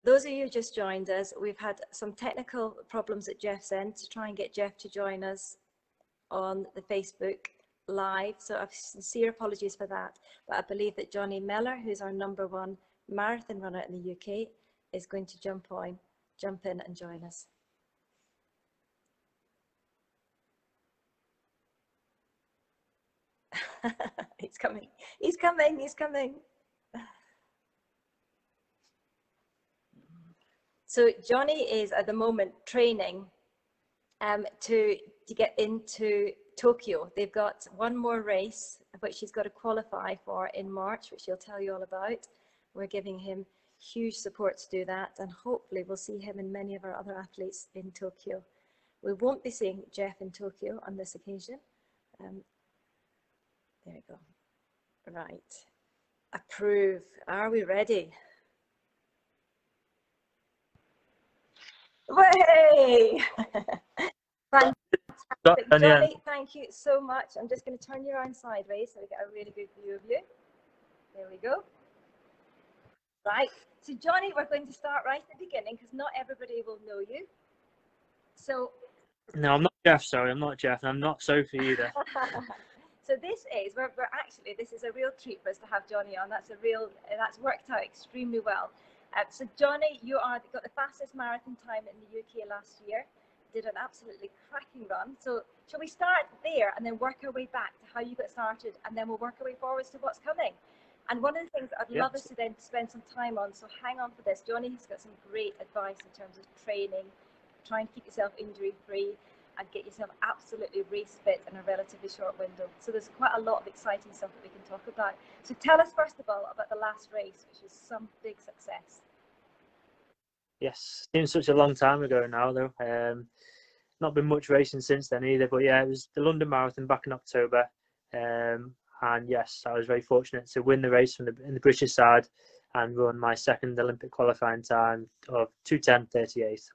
Those of you who just joined us, we've had some technical problems at Jeff's end to try and get Jeff to join us on the Facebook Live. So I have sincere apologies for that. But I believe that Jonny Mellor, who's our #1 marathon runner in the UK, is going to jump in and join us. He's coming. He's coming. He's coming. So Jonny is at the moment training to get into Tokyo. They've got one more race which he's got to qualify for in March, which he'll tell you all about. We're giving him huge support to do that, and hopefully we'll see him and many of our other athletes in Tokyo. We won't be seeing Jeff in Tokyo on this occasion. There we go. Right. Approve. Are we ready? Way! Fantastic. Jonny, thank you so much. I'm just going to turn you around sideways so we get a really good view of you. There we go. Right. So Jonny, we're going to start right at the beginning because not everybody will know you. So. No, I'm not Jeff. Sorry, I'm not Jeff, and I'm not Sophie either. So this is this is a real treat for us to have Jonny on. That's worked out extremely well. So Jonny, you got the fastest marathon time in the UK last year. Did an absolutely cracking run. So shall we start there and then work our way back to how you got started, and then we'll work our way forwards to what's coming. And one of the things I'd love us to then spend some time on, so hang on for this. Jonny has got some great advice in terms of training, trying to keep yourself injury free and get yourself absolutely race fit in a relatively short window. So there's quite a lot of exciting stuff that we can talk about. So tell us first of all about the last race, which is some big success. Yes, seems such a long time ago now though. Not been much racing since then either, but yeah, it was the London Marathon back in October. And yes, I was very fortunate to win the race in the British side and run my second Olympic qualifying time of 2:10:38.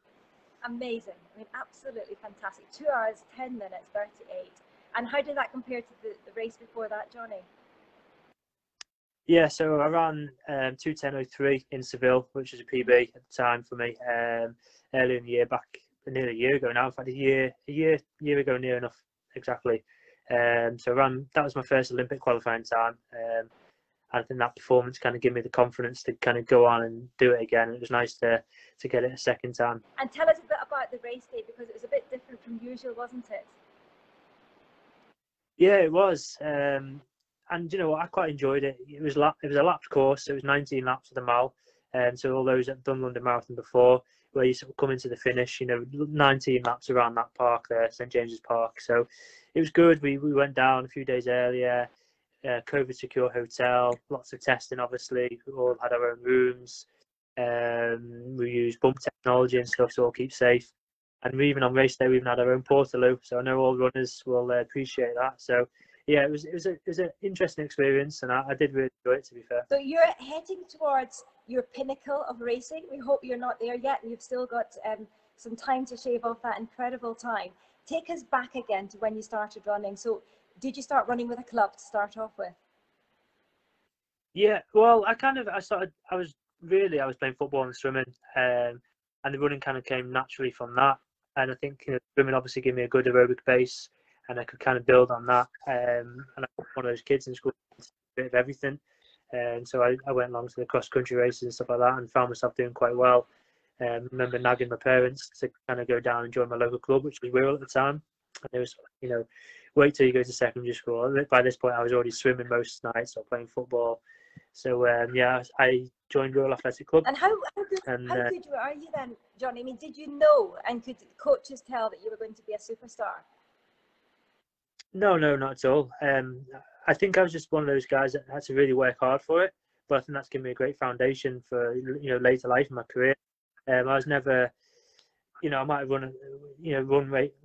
Amazing. I mean, absolutely fantastic. 2 hours, 10 minutes, 38. And how did that compare to the race before that, Jonny? Yeah, so I ran 2:10:03 in Seville, which was a PB at the time for me. Earlier in the year, back nearly a year ago now. In fact, a year ago, near enough, exactly. So that was my first Olympic qualifying time. I think that performance kind of gave me the confidence to kind of go on and do it again. It was nice to get it a second time. And tell us a bit about the race day, because it was a bit different from usual, wasn't it? Yeah, it was. And you know what, I quite enjoyed it. It was a lapped course. So it was 19 laps of the mile. And so all those that have done London Marathon before, where you sort of come into the finish, 19 laps around that park there, St James's Park. So it was good. We went down a few days earlier. COVID secure hotel, lots of testing. Obviously, we all had our own rooms. We used bump technology and stuff to all keep safe. And we even on race day, we even had our own portaloo. So I know all runners will appreciate that. So yeah, it was an interesting experience, and I did really enjoy it, to be fair. So you're heading towards your pinnacle of racing. We hope you're not there yet, and you've still got some time to shave off that incredible time. Take us back again to when you started running. So did you start running with a club to start off with? Yeah, well, I was playing football and swimming, and the running kind of came naturally from that. And I think swimming obviously gave me a good aerobic base, and I could kind of build on that. And I'm one of those kids in school, a bit of everything. And so I went along to the cross country races and stuff like that, and found myself doing quite well. Remember nagging my parents to kind of go down and join my local club, which was Wirral at the time. And it was, wait till you go to secondary school. By this point, I was already swimming most nights or playing football. So yeah, I joined Wirral Athletic Club. And how good are you then, Jonny? I mean, did you know, and could coaches tell that you were going to be a superstar? No, not at all. I think I was just one of those guys that had to really work hard for it. But I think that's given me a great foundation for later life in my career. I was never, I might have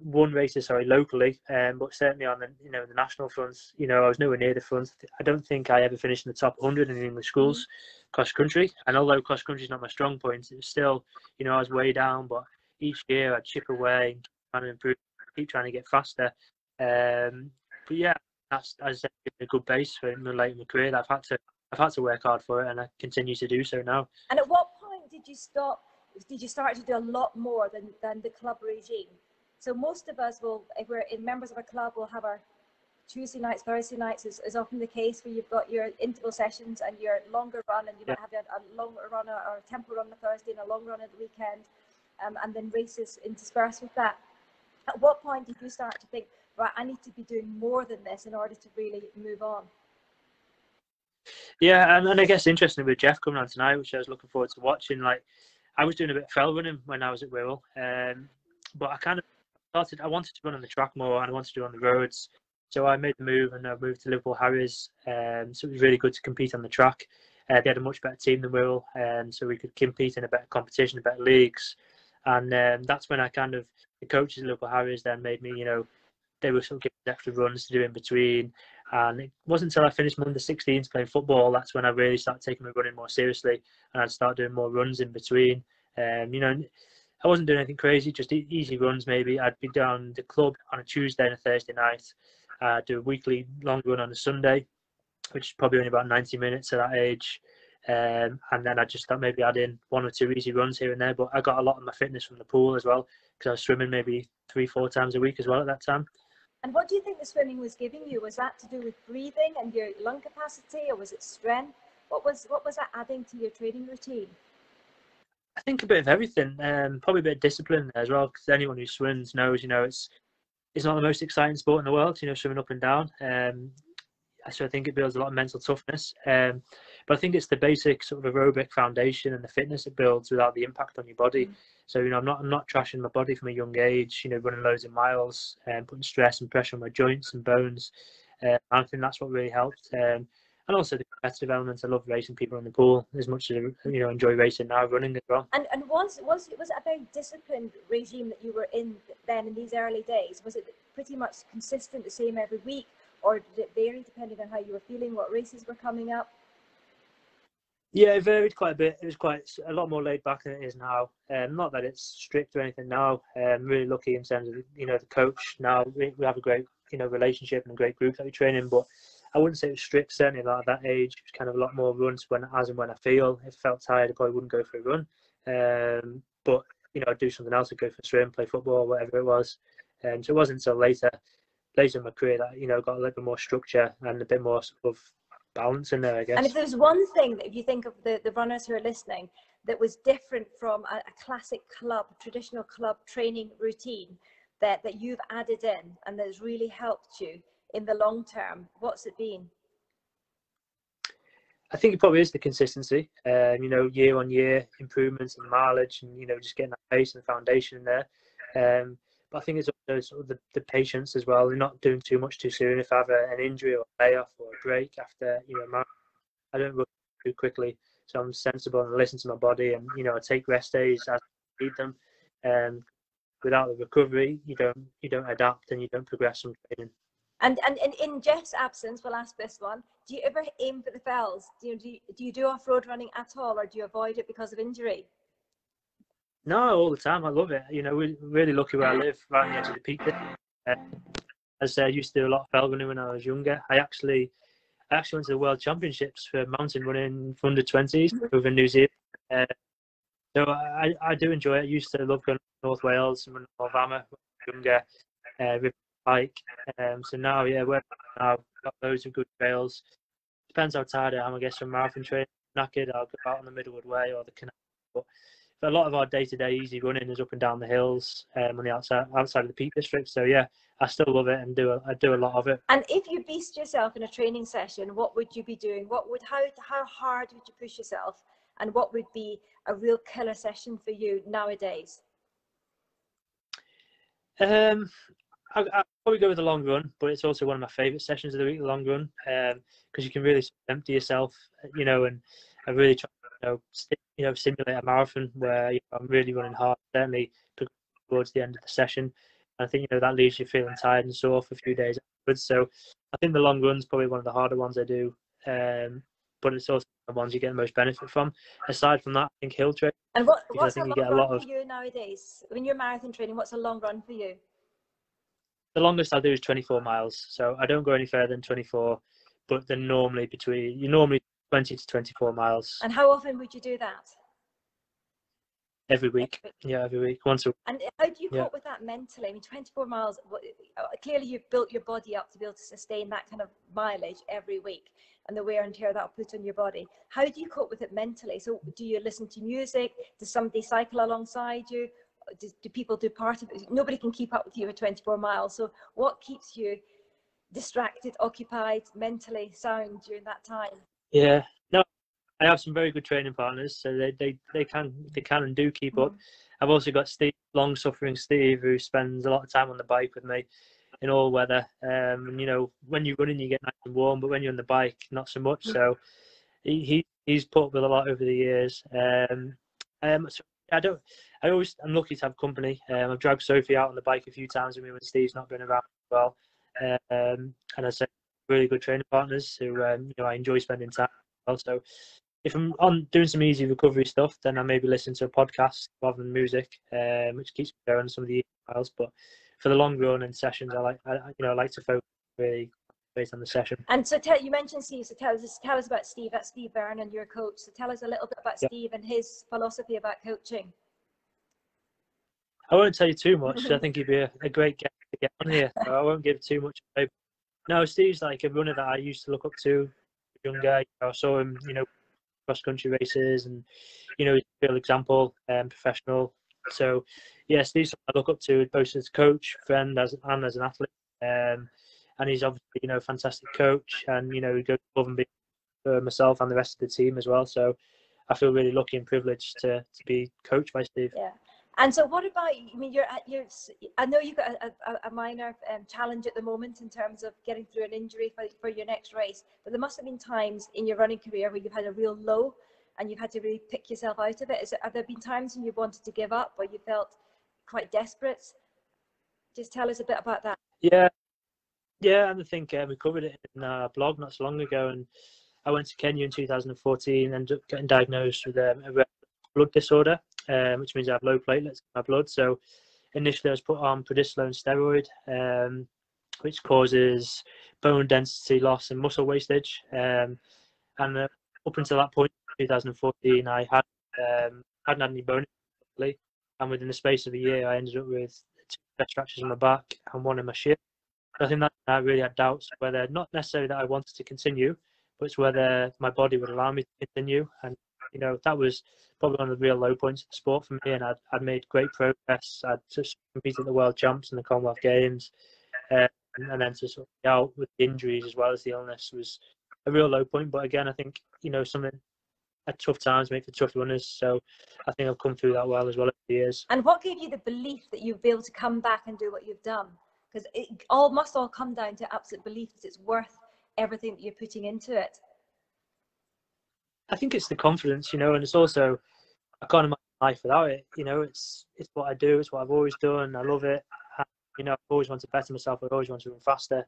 won races locally, but certainly on the national fronts, I was nowhere near the front. I don't think I ever finished in the top 100 in English schools cross country. And although cross country is not my strong point, it was still, I was way down. But each year I'd chip away, trying to improve, keep trying to get faster. But yeah, that's as a good base for late in my career. I've had to work hard for it, and I continue to do so now. And at what point did you stop? Did you start to do a lot more than the club regime? So most of us will, if we're members of a club, will have our Tuesday nights, Thursday nights is often the case where you've got your interval sessions and your longer run, and you might have a longer run or a tempo run on a Thursday and a long run at the weekend, and then races interspersed with that. At what point did you start to think, right, I need to be doing more than this in order to really move on? Yeah, and I guess interesting with Jeff coming on tonight, which I was looking forward to watching. Like, I was doing a bit of fell running when I was at Wirral, but I kind of started. I wanted to run on the track more, and I wanted to do on the roads. So I made the move, and I moved to Liverpool Harriers. So it was really good to compete on the track. They had a much better team than Wirral, so we could compete in a better competition, better leagues. And that's when I kind of, the coaches at Liverpool Harriers then made me, you know, they were sort of giving extra runs to do in between. And it wasn't until I finished my under-16s playing football that's when I really started taking my running more seriously, and I'd start doing more runs in between. You know, I wasn't doing anything crazy, just easy runs maybe. I'd be down the club on a Tuesday and a Thursday night. Do a weekly long run on a Sunday, which is probably only about 90 minutes at that age. And then I just thought maybe add in 1 or 2 easy runs here and there. But I got a lot of my fitness from the pool as well, because I was swimming maybe 3-4 times a week as well at that time. And what do you think the swimming was giving you? Was that to do with breathing and your lung capacity, or was it strength? What was that adding to your training routine? I think a bit of everything. Probably a bit of discipline as well, because anyone who swims knows, you know, it's not the most exciting sport in the world, you know, swimming up and down. So I think it builds a lot of mental toughness. But I think it's the basic sort of aerobic foundation and the fitness it builds without the impact on your body. So, you know, I'm not trashing my body from a young age, you know, running loads of miles and putting stress and pressure on my joints and bones. I think that's what really helped. And also the competitive elements. I love racing people in the pool as much as, you know, enjoy racing now, running as well. And was it a very disciplined regime that you were in then in these early days? Was it pretty much consistent, the same every week, or did it vary depending on how you were feeling, what races were coming up? Yeah, it varied quite a bit. It was quite a lot more laid back than it is now. Not that it's strict or anything now. I'm really lucky in terms of, you know, the coach now. We have a great, you know, relationship and a great group that we train in. But I wouldn't say it was strict. Certainly not at that age. It was kind of a lot more runs as and when I feel. If I felt tired, I probably wouldn't go for a run. But you know, I'd do something else. I'd go for a swim, play football, whatever it was. So it wasn't until later in my career that, you know, got a little bit more structure and a bit more sort of balance in there, I guess. And if there's one thing that, if you think of the runners who are listening, that was different from a classic club, traditional club training routine that you've added in and that has really helped you in the long term, what's it been? I think it probably is the consistency, you know, year on year improvements in mileage and, you know, just getting that base and foundation in there. But I think it's also sort of the patience as well. You're not doing too much too soon. If I have an injury or a layoff or a break after, you know, I don't run too quickly. So I'm sensible and listen to my body, and, you know, I take rest days as I need them. Without the recovery, you don't adapt and you don't progress from training. And in Jeff's absence, we'll ask this one: do you ever aim for the fells? Do you do off-road running at all, or do you avoid it because of injury? No, all the time. I love it. You know, we're really lucky where I live, right on the edge of the peak. As I said, I used to do a lot of fell running when I was younger. I actually went to the World Championships for mountain running for under 20s over in New Zealand. So I do enjoy it. I used to love going to North Wales and running North Hammer when I was younger, river bike. So now, yeah, we've got loads of good trails. Depends how tired I am, I guess, from marathon training. Knackered, I'll go out on the Middlewood Way or the canal. But a lot of our day-to-day easy running is up and down the hills on the outside of the Peak District. So yeah, I still love it and I do a lot of it. And if you beast yourself in a training session, what would you be doing? How hard would you push yourself? And what would be a real killer session for you nowadays? I'd probably go with a long run, but it's also one of my favourite sessions of the week, the long run, because you can really empty yourself, you know, and I really try to, simulate a marathon where, you know, I'm really running hard, certainly towards the end of the session. I think, you know, that leaves you feeling tired and sore for a few days afterwards. So I think the long run's probably one of the harder ones I do, but it's also the ones you get the most benefit from. Aside from that, I think hill training. And what's a long run for you nowadays? When you're marathon training, what's a long run for you? The longest I do is 24 miles. So I don't go any further than 24, but then normally 20 to 24 miles. And how often would you do that? Every week. Yeah, every week. Once a week. And how do you Yeah. cope with that mentally? I mean, 24 miles, clearly you've built your body up to be able to sustain that kind of mileage every week and the wear and tear that'll put on your body. How do you cope with it mentally? So do you listen to music? Does somebody cycle alongside you? Do people do part of it? Nobody can keep up with you at 24 miles. So what keeps you distracted, occupied, mentally sound during that time? Yeah. No, I have some very good training partners, so they can and do keep up. I've also got Steve, long-suffering Steve, who spends a lot of time on the bike with me in all weather. And you know, when you're running, you get nice and warm, but when you're on the bike, not so much. So he's put up with a lot over the years. So I'm lucky to have company. I've dragged Sophie out on the bike a few times with me when Steve's not been around as well. And I say really good training partners who you know, I enjoy spending time with. Also, if I'm on doing some easy recovery stuff, then I maybe listen to a podcast rather than music, which keeps me going some of the miles. But for the long run and sessions, I like to focus really based on the session. And so you mentioned Steve, so tell us about Steve. That's Steve Vernon, your coach. So tell us a little bit about Steve and his philosophy about coaching. I won't tell you too much. I think he'd be a great guest to get on here. So I won't give too much away. No, Steve's like a runner that I used to look up to. Younger, I saw him, you know, cross country races, and you know, he's a real example, professional. So yeah, Steve's someone I look up to both as a coach, friend, and as an athlete. And he's obviously, you know, a fantastic coach, and you know, he goes above and beyond for myself and the rest of the team as well. So I feel really lucky and privileged to be coached by Steve. Yeah. And so what about, I mean, I know you've got a minor challenge at the moment in terms of getting through an injury for your next race, but there must have been times in your running career where you've had a real low and you've had to really pick yourself out of it. Have there been times when you wanted to give up or you felt quite desperate? Just tell us a bit about that. Yeah, and I think we covered it in our blog not so long ago, and I went to Kenya in 2014 and ended up getting diagnosed with a red blood disorder, which means I have low platelets in my blood. So initially I was put on prednisolone steroid, which causes bone density loss and muscle wastage. And up until that point, in 2014, I hadn't had any bone injury, and within the space of a year, I ended up with 2 chest fractures on my back and 1 in my shin. I think that I really had doubts whether, not necessarily that I wanted to continue, but it's whether my body would allow me to continue. And you know, that was probably one of the real low points of the sport for me. And I'd made great progress. I'd just competed at the World Champs and the Commonwealth Games, and then to sort of be out with the injuries as well as the illness was a real low point. But again, I think, you know, something at tough times make for tough runners. So I think I've come through that well as well over the years. And what gave you the belief that you'd be able to come back and do what you've done? Because it must all come down to absolute belief that it's worth everything that you're putting into it. I think it's the confidence, you know, and it's also, I can't imagine life without it. You know, it's what I do. It's what I've always done. I love it. And, you know, I've always wanted to better myself. I've always wanted to run faster.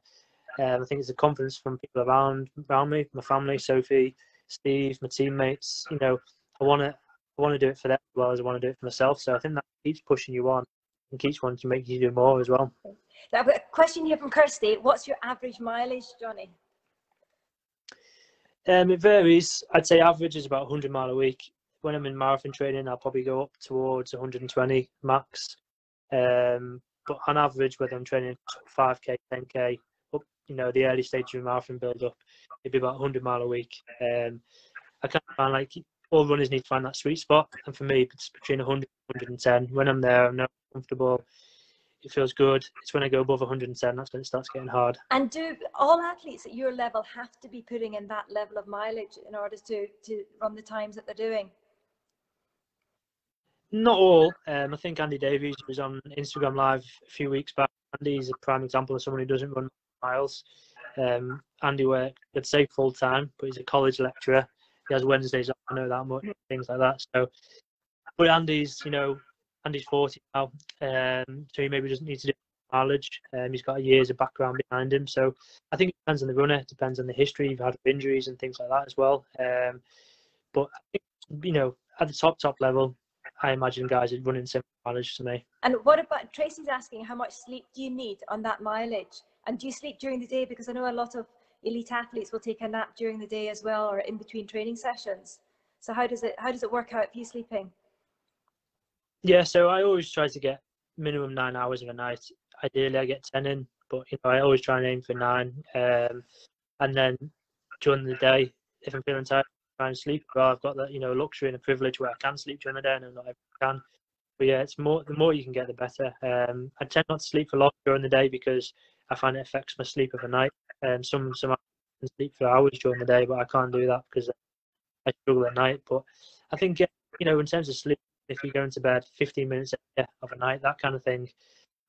I think it's the confidence from people around me, my family, Sophie, Steve, my teammates. You know, I want to do it for them as well as I want to do it for myself. So I think that keeps pushing you on and keeps wanting to make you do more as well. So I've got a question here from Kirsty. What's your average mileage, Jonny? It varies. I'd say average is about 100 mile a week. When I'm in marathon training, I'll probably go up towards 120 max. But on average, whether I'm training 5k, 10k, up, you know, the early stage of marathon build up, it'd be about 100 mile a week. I kind of find like all runners need to find that sweet spot, and for me, it's between 100 and 110. When I'm there, I'm not comfortable. It feels good. It's when I go above 110, that's when it starts getting hard. And do all athletes at your level have to be putting in that level of mileage in order to run the times that they're doing? Not all. I think Andy Davies was on Instagram Live a few weeks back. Andy's a prime example of someone who doesn't run miles. Andy works, I'd say full time, but he's a college lecturer. He has Wednesdays off, I know that much, things like that. So, but Andy's 40 now, so he maybe doesn't need to do mileage. He's got years of background behind him. So I think it depends on the runner, it depends on the history you've had of injuries and things like that as well. But I think, you know, at the top level, I imagine guys are running similar mileage to me. And what about, Tracy's asking, how much sleep do you need on that mileage? And do you sleep during the day? Because I know a lot of elite athletes will take a nap during the day as well, or in between training sessions. So how does it work out for you sleeping? Yeah, so I always try to get minimum 9 hours of a night. Ideally, I get 10 in, but I always try and aim for 9. And then during the day, if I'm feeling tired, I try and sleep. Well, I've got that luxury and a privilege where I can sleep during the day, and not everyone can. But yeah, it's more the more you can get, the better. I tend not to sleep for long during the day because I find it affects my sleep overnight. Some I can sleep for hours during the day, but I can't do that because I struggle at night. But I think in terms of sleep, if you go into bed 15 minutes of a night, that kind of thing,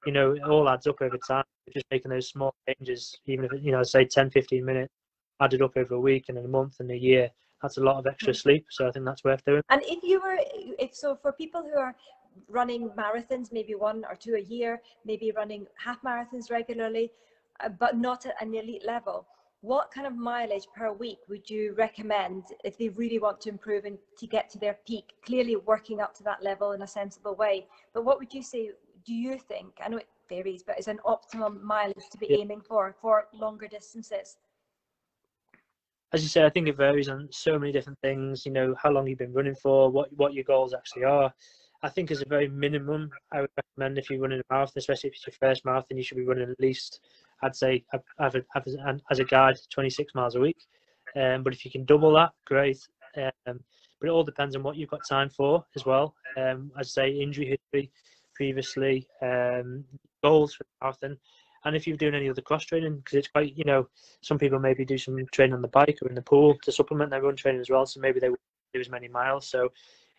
it all adds up over time. Just making those small changes, even if say 10, 15 minutes, added up over a week and a month and a year, that's a lot of extra sleep. So I think that's worth doing. And if so, for people who are running marathons, maybe 1 or 2 a year, maybe running half marathons regularly, but not at an elite level, what kind of mileage per week would you recommend if they really want to improve and to get to their peak? Clearly working up to that level in a sensible way, but what would you say, do you think, I know it varies, but is an optimum mileage to be aiming for longer distances? As you say, I think it varies on so many different things. How long you've been running for, what your goals actually are. I think as a very minimum, I would recommend if you're running a marathon, especially if it's your first marathon, you should be running at least, I'd say, as a guide, 26 miles a week. But if you can double that, great. But it all depends on what you've got time for as well. As I say, injury history previously, goals for the marathon. And if you're doing any other cross training, because it's quite, some people maybe do some training on the bike or in the pool to supplement their run training as well. So maybe they won't do as many miles. So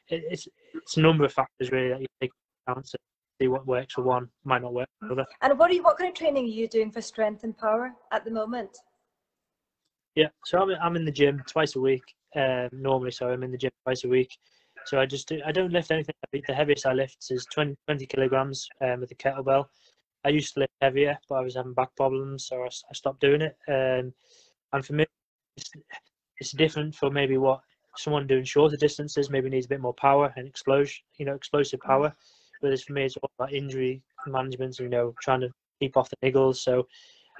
it's a number of factors really that you take into account to see what works for one, might not work for another. And what kind of training are you doing for strength and power at the moment? Yeah, so I'm in the gym twice a week. Normally, so I'm in the gym twice a week. So I don't lift anything heavy. The heaviest I lift is 20 kilograms with a kettlebell. I used to lift heavier, but I was having back problems, so I stopped doing it. And for me, it's different for maybe what someone doing shorter distances maybe needs a bit more power and explosive power. Whereas for me, it's all about injury management, trying to keep off the niggles. So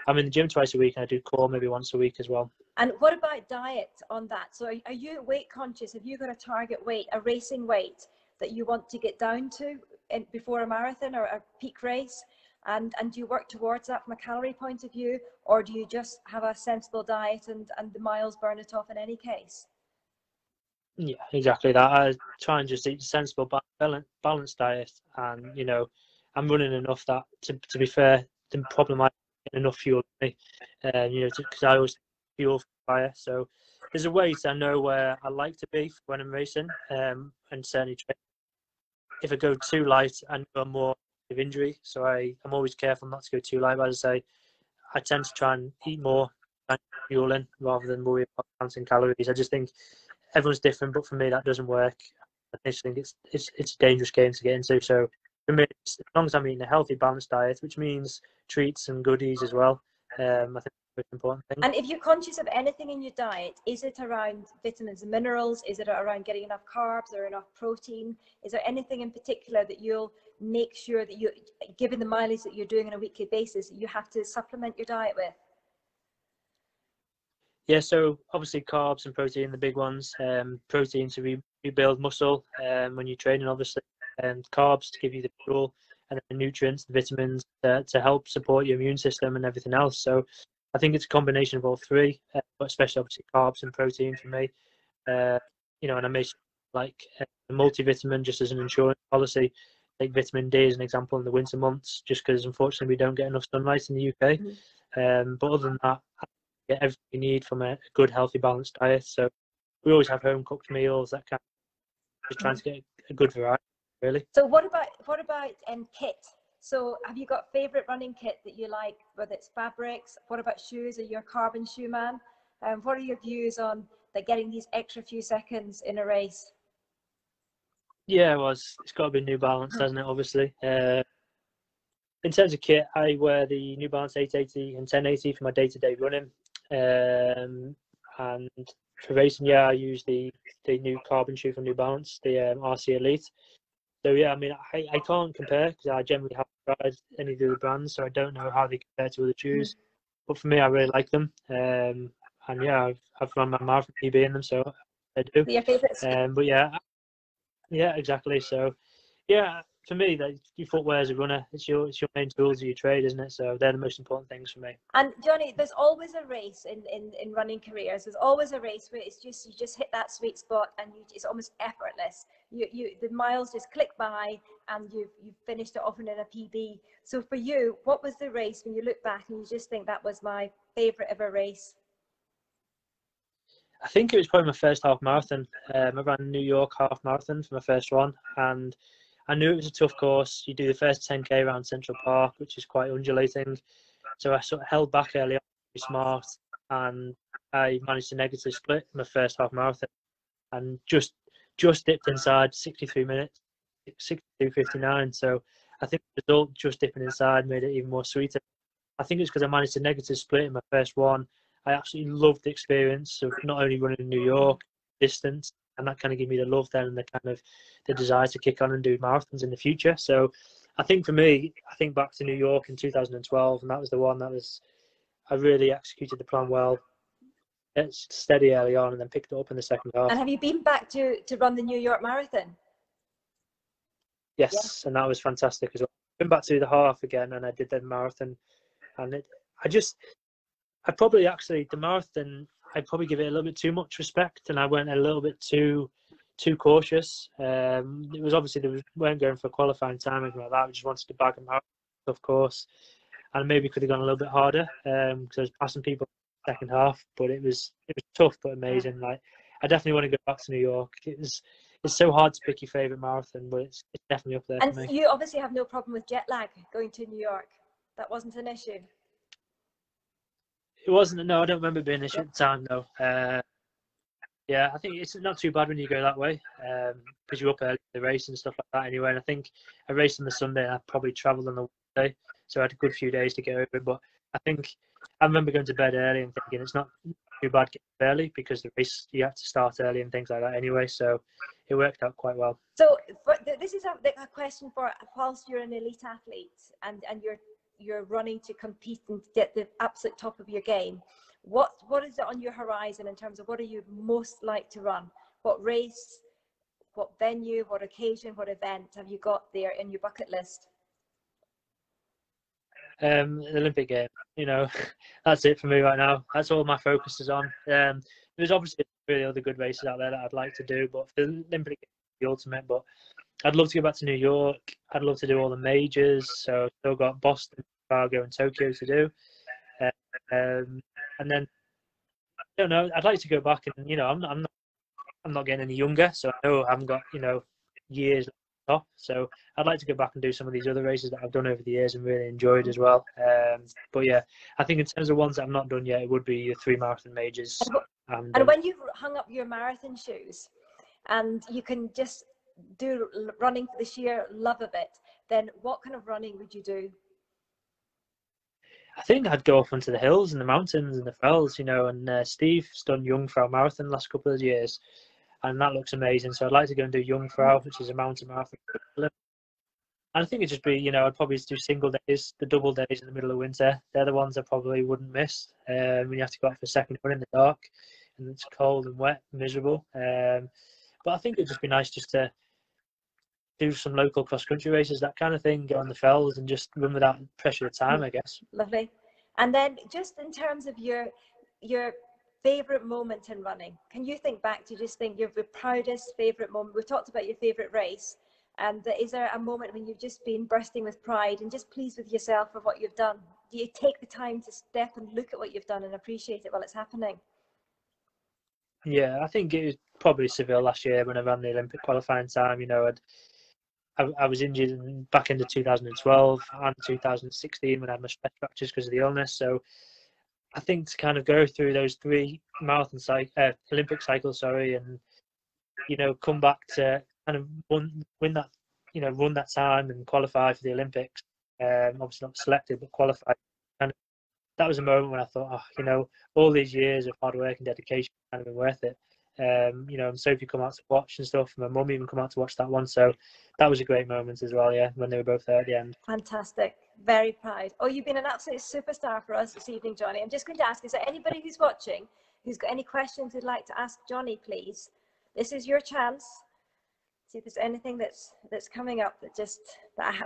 I'm in the gym twice a week, and I do core maybe once a week as well. And what about diet on that? So are you weight conscious? Have you got a target weight, a racing weight that you want to get down to before a marathon or a peak race? And do you work towards that from a calorie point of view, or do you just have a sensible diet and the miles burn it off in any case? Yeah, exactly that. I try and just eat a sensible, balanced diet, and I'm running enough that to be fair, the problem I get enough fuel for me, because I always fuel fire. So there's a weight I know where I like to be when I'm racing, and certainly if I go too light, I know I'm more of injury. So I'm always careful not to go too light. But as I say, I tend to try and eat more, and fuel in rather than worry about counting calories. I just think everyone's different, but for me that doesn't work. I just think it's a dangerous game to get into. So for me, as long as I'm eating a healthy, balanced diet, which means treats and goodies as well, I think that's the most important thing. And if you're conscious of anything in your diet, is it around vitamins and minerals? Is it around getting enough carbs or enough protein? Is there anything in particular that you'll make sure that you, given the mileage that you're doing on a weekly basis, you have to supplement your diet with? Yeah, so obviously carbs and protein, the big ones. Protein to rebuild muscle when you're training, obviously, and carbs to give you the fuel, and then the nutrients, the vitamins to help support your immune system and everything else. So I think it's a combination of all three, but especially obviously carbs and protein for me. And I may like a multivitamin just as an insurance policy. Take vitamin D as an example in the winter months, just because unfortunately we don't get enough sunlight in the UK. But other than that, get everything you need from a good, healthy, balanced diet. So we always have home cooked meals, that kind of, just trying to get a good variety, really. So what about kit? So have you got favorite running kit that you like, whether it's fabrics? What about shoes? Are you a carbon shoe man? What are your views on getting these extra few seconds in a race? Yeah, well, it's got to be New Balance, doesn't it? Obviously. In terms of kit, I wear the New Balance 880 and 1080 for my day-to-day running. And for racing, yeah, I use the new carbon shoe from New Balance, the RC Elite. So yeah, I mean, I can't compare because I generally haven't tried any of the other brands, so I don't know how they compare to other shoes. But for me, I really like them. And yeah, I've run my marathon PB in them, so I do. Your favorites? But yeah, exactly. So Yeah, for me, that your footwear as a runner, it's your main tools of your trade, isn't it? So they're the most important things for me. And Jonny, there's always a race in running careers. There's always a race where it's just, you just hit that sweet spot and it's almost effortless. The miles just click by and you've finished it often in a PB. So for you, what was the race when you look back and you just think that was my favorite ever race? I think it was probably my first half marathon. I ran New York half marathon for my first one, and I knew it was a tough course. You do the first 10k around Central Park, which is quite undulating. So I sort of held back early on to be smart, and I managed to negative split in my first half marathon, and just dipped inside 63 minutes, 62:59. So I think the result just dipping inside made it even more sweeter. I think it's because I managed to negative split in my first one. I absolutely loved the experience of not only running in New York, distance, and that kind of gave me the love then and the kind of the desire to kick on and do marathons in the future. So I think for me, I think back to New York in 2012, and that was the one that was, I really executed the plan well. It's steady early on and then picked it up in the second half. And have you been back to run the New York Marathon? Yes, yeah. And that was fantastic as well. Been back to the half again and I did the marathon, and I probably actually, the marathon, I'd probably give it a little bit too much respect, and I went a little bit too cautious. It was obviously, we weren't going for qualifying time or anything like that. We just wanted to bag them out, of course, and maybe could have gone a little bit harder because I was passing people in the second half. But it was tough but amazing. Like, I definitely want to go back to New York. It's so hard to pick your favorite marathon, but it's definitely up there for me. And you obviously have no problem with jet lag going to New York. That wasn't an issue. It wasn't. No, I don't remember being an issue at the time though. Yeah, I think it's not too bad when you go that way because you're up early for the race and stuff like that anyway. And I think I raced on the Sunday and I probably travelled on the Wednesday, so I had a good few days to get over it. But I think I remember going to bed early and thinking it's not too bad getting up early because the race, you have to start early and things like that anyway. So it worked out quite well. So this is a question for whilst you're an elite athlete and you're running to compete and get the absolute top of your game. What is it on your horizon in terms of what are you most like to run? What race, what venue, what occasion, what event have you got there in your bucket list? The Olympic game, that's it for me right now. That's all my focus is on. There's obviously really other good races out there that I'd like to do, but for the Olympic game, the ultimate. But I'd love to go back to New York. I'd love to do all the majors. So still got Boston, Chicago, and Tokyo to do. And then I don't know. I'd like to go back and I'm not getting any younger, so I know I haven't got years off. So I'd like to go back and do some of these other races that I've done over the years and really enjoyed as well. But yeah, I think in terms of ones that I've not done yet, it would be the 3 marathon majors. And when you've hung up your marathon shoes and you can just do running for the sheer love of it, then what kind of running would you do? I think I'd go up onto the hills and the mountains and the fells, and Steve's done Jungfrau Marathon the last couple of years, and that looks amazing. So I'd like to go and do Jungfrau, which is a mountain marathon. And I think it'd just be, I'd probably do single days, the double days in the middle of winter. They're the ones I probably wouldn't miss when you have to go out for a second run in the dark and it's cold and wet and miserable. But I think it'd just be nice just to do some local cross-country races, that kind of thing, get on the fells and just run without pressure of time, I guess. Lovely. And then just in terms of your favourite moment in running, can you think back to just think your proudest favourite moment? We've talked about your favourite race, and is there a moment when you've just been bursting with pride and just pleased with yourself for what you've done? Do you take the time to step and look at what you've done and appreciate it while it's happening? Yeah, I think it was probably Seville last year when I ran the Olympic qualifying time. I was injured back into 2012 and 2016 when I had my stress fractures because of the illness. So I think to kind of go through those 3 Olympic cycles, and come back to kind of win that, run that time and qualify for the Olympics. Obviously not selected, but qualified. And that was a moment when I thought, all these years of hard work and dedication kind of been worth it. And Sophie come out to watch and stuff. My mum even come out to watch that one. So that was a great moment as well, yeah, when they were both there at the end. Fantastic. Very proud. Oh, you've been an absolute superstar for us this evening, Jonny. I'm just going to ask, is there anybody who's watching who's got any questions they'd like to ask Jonny, please? This is your chance. See if there's anything that's coming up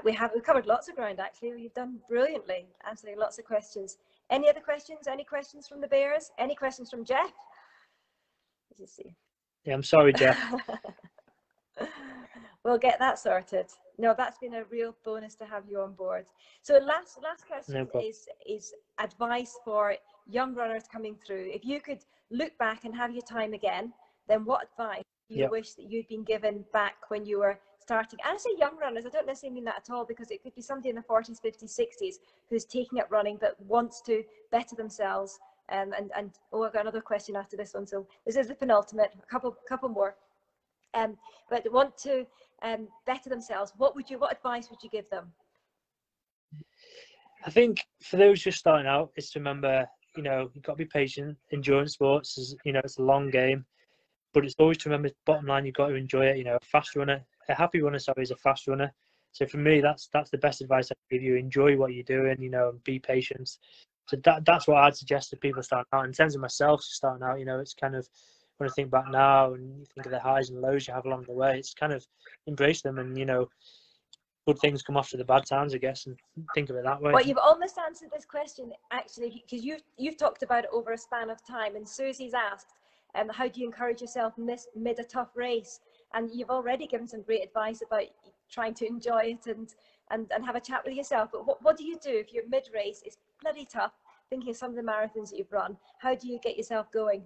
we've covered lots of ground actually. You've done brilliantly, answering lots of questions. Any other questions? Any questions from the bears? Any questions from Jeff? Let's see. Yeah, I'm sorry, Jeff. We'll get that sorted. No, that's been a real bonus to have you on board. So last question is advice for young runners coming through. If you could look back and have your time again, then what advice do you wish that you'd been given back when you were starting? And I say young runners, I don't necessarily mean that at all, because it could be somebody in the 40s, 50s, 60s who's taking up running but wants to better themselves. And oh, I've got another question after this one. So this is the penultimate, a couple more. But want to better themselves. What advice would you give them? I think for those just starting out, is to remember, you know, you've got to be patient. Endurance sports is, you know, it's a long game, but it's always to remember, bottom line, you've got to enjoy it. You know, a happy runner, sorry, is a fast runner. So for me, that's the best advice I can give you. Enjoy what you're doing, you know, and be patient. So that's what I'd suggest to people starting out. In terms of myself starting out, you know, it's kind of, when I think back now and you think of the highs and lows you have along the way, it's kind of embrace them, and, you know, good things come after the bad times, I guess, and think of it that way. Well, you've almost answered this question actually, because you've talked about it over a span of time, and Susie's asked, how do you encourage yourself mid a tough race? And you've already given some great advice about trying to enjoy it and have a chat with yourself. But what do you do if you're mid-race? It's bloody tough, thinking of some of the marathons that you've run. How do you get yourself going?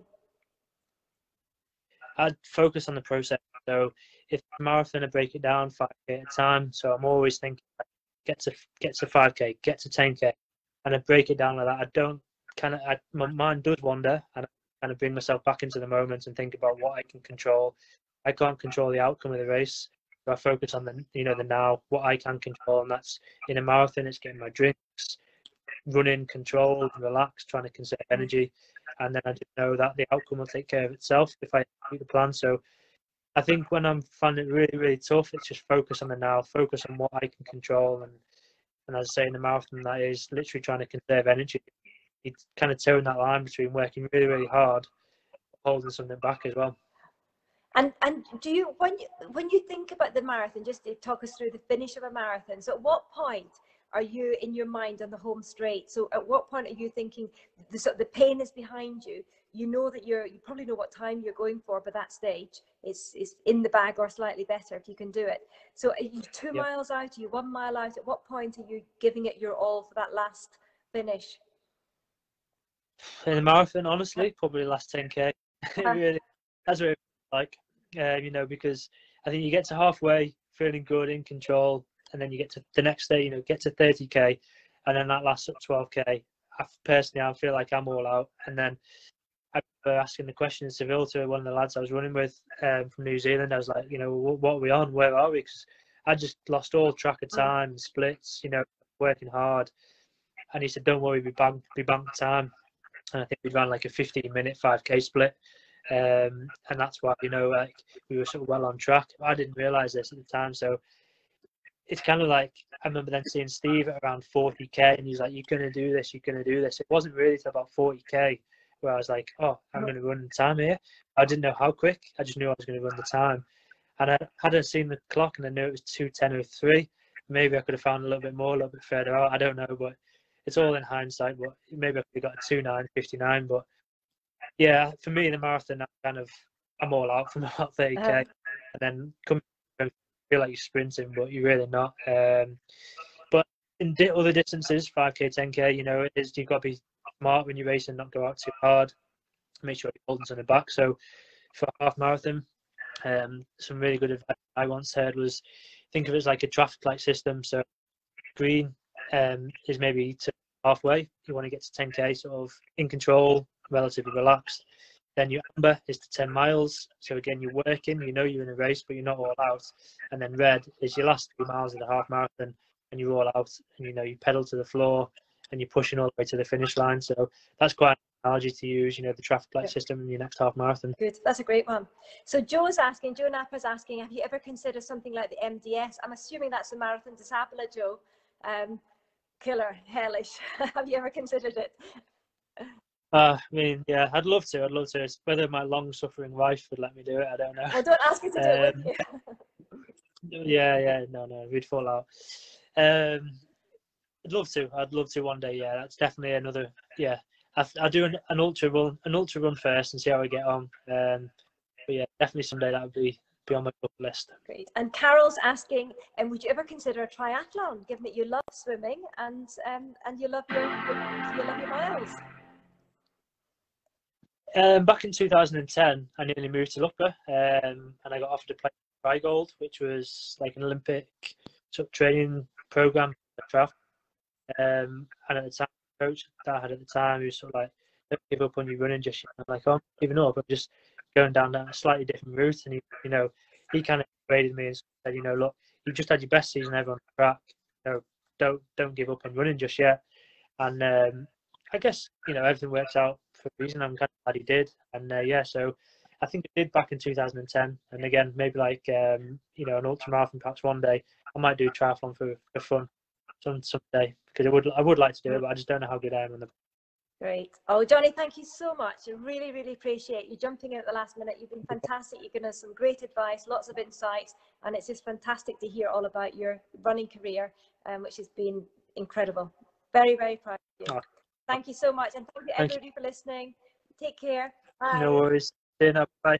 I'd focus on the process. So if it's a marathon, I break it down 5K at a time. So I'm always thinking, get to 5K, get to 10K, and I break it down like that. I don't my mind does wander, and I kind of bring myself back into the moment and think about what I can control. I can't control the outcome of the race, so I focus on the now, what I can control, and that's in a marathon, it's getting my drinks, running controlled, relaxed, trying to conserve energy. And then I just know that the outcome will take care of itself if I execute the plan. So I think when I'm finding it really, really tough, it's just focus on the now, focus on what I can control. And as I say, in the marathon, that is literally trying to conserve energy. It's kind of towing that line between working really, really hard, holding something back as well. And do you, when you think about the marathon, just to talk us through the finish of a marathon, so at what point are you in your mind on the home straight? So at what point are you thinking the pain is behind you? You know that you probably know what time you're going for by that stage. It's in the bag or slightly better if you can do it. So are you 2 miles out? Are you 1 mile out? At what point are you giving it your all for that last finish? In the marathon, honestly, probably the last 10K. Really, that's what it's like. You know, because I think you get to halfway feeling good, in control, and then you get to the next day, you know, get to 30K, and then that last 12K, I feel like I'm all out. And then I remember asking the question in Seville to one of the lads I was running with from New Zealand. I was like, you know, what are we on? Where are we? Because I just lost all track of time, splits, you know, working hard. And he said, don't worry, we banked time. And I think we ran like a 15-minute 5K split. And that's why, you know, like we were sort of well on track. I didn't realise this at the time. So it's kind of like, I remember then seeing Steve at around 40K, and he's like, you're going to do this, you're going to do this. It wasn't really till about 40K where I was like, oh, I'm going to run the time here. I didn't know how quick. I just knew I was going to run the time. And had I seen the clock and I knew it was 2:10:03, maybe I could have found a little bit more, a little bit further out. I don't know, but it's all in hindsight. But maybe I could have got a 2:09:59. But yeah, for me in the marathon, I'm all out from about 30K, and then come feel like you're sprinting, but you're really not. But in other distances, 5K, 10K, you know, you've got to be smart when you're racing, not go out too hard, make sure you're holding on the back. So for half marathon, some really good advice I once heard was, think of it as like a traffic light system. So green is maybe to halfway. You want to get to 10K sort of in control, relatively relaxed. Then your amber is to 10 miles. So again, you're working, you know you're in a race, but you're not all out. And then red is your last 2 miles of the half marathon, and you're all out, and you know, you pedal to the floor and you're pushing all the way to the finish line. So that's quite an analogy to use, you know, the traffic light system in your next half marathon. Good, that's a great one. So Joe Nappa's asking, have you ever considered something like the MDS? I'm assuming that's the marathon disappella, Joe. Killer, hellish. Have you ever considered it? I mean, yeah, I'd love to. It's whether my long-suffering wife would let me do it, I don't know. Well, don't ask her to do it with you. Yeah, no, we'd fall out. I'd love to. I'd love to one day. Yeah, that's definitely another. Yeah, I'll do an ultra run first and see how I get on. But yeah, definitely someday that would be on my bucket list. Great. And Carol's asking, would you ever consider a triathlon, given that you love swimming and you love your miles? Back in 2010, I nearly moved to Loughborough, and I got offered to play Trigold, which was like an Olympic sort of training program for triathlon. And at the time, the coach that I had at the time, he was sort of like, "Don't give up on your running just yet." I'm like, "Oh, I'm not giving up. I'm just going down that slightly different route." And he kind of graded me and said, "Look, you've just had your best season ever on the track. Don't give up on running just yet." And I guess everything works out for a reason. I'm kind of glad he did. And yeah, so I think I did back in 2010. And again, maybe like an ultra marathon perhaps one day. I might do triathlon for fun someday, because I would like to do it, but I just don't know how good I am on the. Great. Oh, Jonny, thank you so much. I really, really appreciate you jumping in at the last minute. You've been fantastic. You've given us some great advice, lots of insights, and it's just fantastic to hear all about your running career, which has been incredible. Very, very proud of you. Oh. Thank you so much, and thank you everybody for listening. Take care. Bye. No worries. See you now. Bye.